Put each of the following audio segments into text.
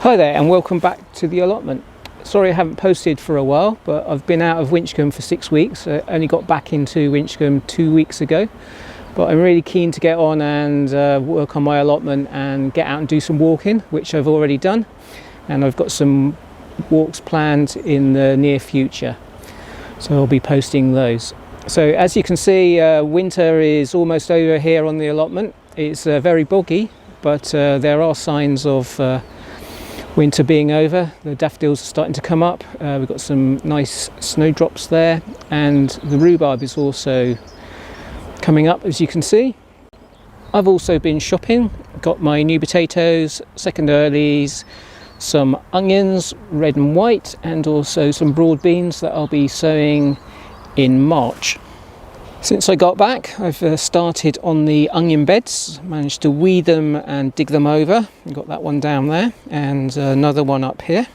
Hi there and welcome back to the allotment. Sorry I haven't posted for a while, but I've been out of Winchcombe for 6 weeks. I only got back into Winchcombe 2 weeks ago, but I'm really keen to get on and work on my allotment and get out and do some walking, which I've already done, and I've got some walks planned in the near future, so I'll be posting those. So as you can see, winter is almost over here on the allotment. It's very boggy, but there are signs of winter being over. The daffodils are starting to come up. We've got some nice snowdrops there, and the rhubarb is also coming up, as you can see. I've also been shopping, got my new potatoes, second earlies, some onions, red and white, and also some broad beans that I'll be sowing in March. Since I got back, I've started on the onion beds, managed to weed them and dig them over. I've got that one down there and another one up here.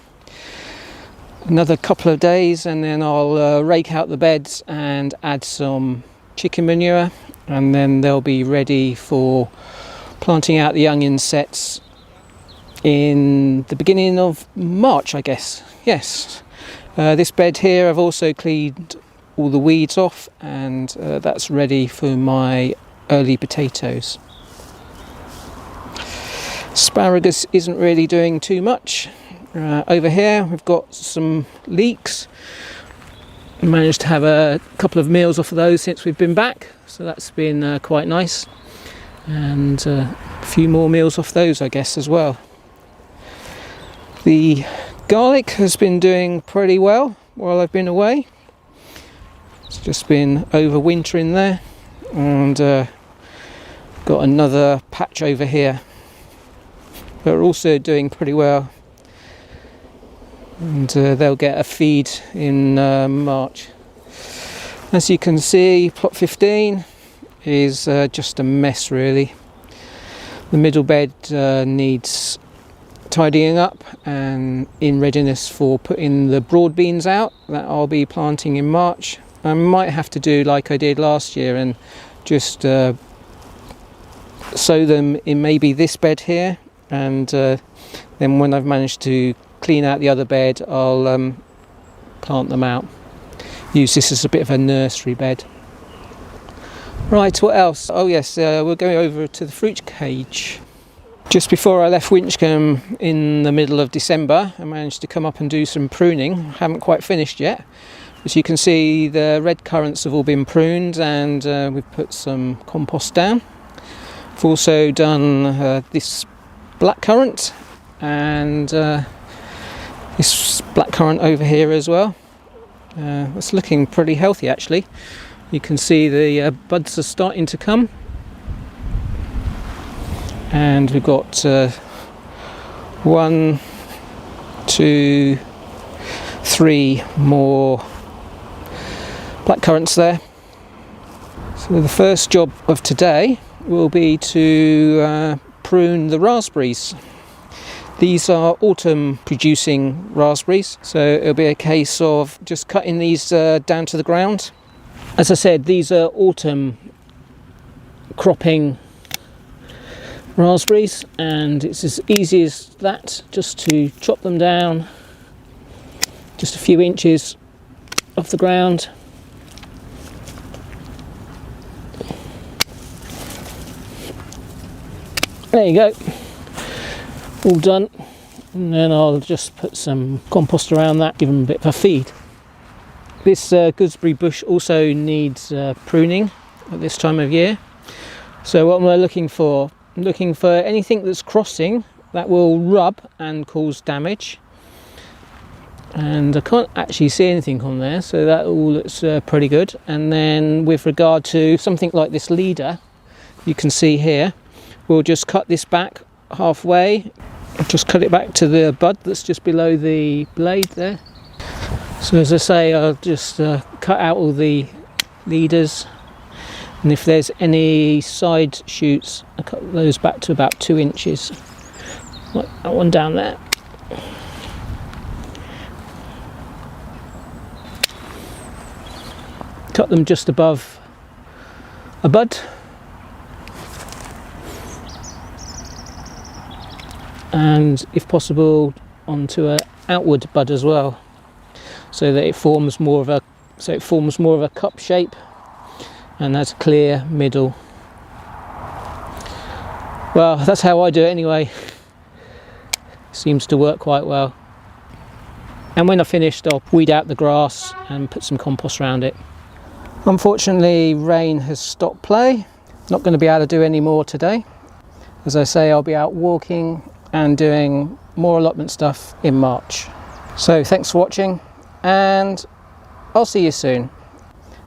Another couple of days and then I'll rake out the beds and add some chicken manure, and then they'll be ready for planting out the onion sets in the beginning of March, I guess. Yes. This bed here I've also cleaned all the weeds off, and that's ready for my early potatoes. Asparagus isn't really doing too much. Over here we've got some leeks. Managed to have a couple of meals off of those since we've been back, so that's been quite nice, and a few more meals off those I guess as well. The garlic has been doing pretty well while I've been away. It's just been overwintering there, and got another patch over here. They're also doing pretty well, and they'll get a feed in March. As you can see, plot 15 is just a mess really. The middle bed needs tidying up and in readiness for putting the broad beans out that I'll be planting in March. I might have to do like I did last year and just sow them in maybe this bed here, and then when I've managed to clean out the other bed I'll plant them out. Use this as a bit of a nursery bed. Right, what else? Oh yes, we're going over to the fruit cage. Just before I left Winchcombe in the middle of December, I managed to come up and do some pruning. I haven't quite finished yet. As you can see, the red currants have all been pruned, and we've put some compost down. I've also done this blackcurrant and this blackcurrant over here as well. It's looking pretty healthy actually. You can see the buds are starting to come, and we've got 1, 2, 3 more blackcurrants there. So the first job of today will be to prune the raspberries. These are autumn producing raspberries, so it'll be a case of just cutting these down to the ground. As I said, these are autumn cropping raspberries, and it's as easy as that, just to chop them down just a few inches off the ground. There you go, all done, and then I'll just put some compost around that, give them a bit of a feed. This gooseberry bush also needs pruning at this time of year, so what am I looking for? I'm looking for anything that's crossing that will rub and cause damage, and I can't actually see anything on there, so that all looks pretty good. And then with regard to something like this leader, you can see here, we'll just cut this back halfway, just cut it back to the bud that's just below the blade there. So as I say, I'll just cut out all the leaders, and if there's any side shoots, I cut those back to about 2 inches, like that one down there. Cut them just above a bud, and if possible onto an outward bud as well, so that it forms more of a cup shape and has a clear middle. Well, that's how I do it anyway. Seems to work quite well. And when I've finished, I'll weed out the grass and put some compost around it. Unfortunately, rain has stopped play. Not going to be able to do any more today. As I say, I'll be out walking and doing more allotment stuff in March. So thanks for watching, and I'll see you soon.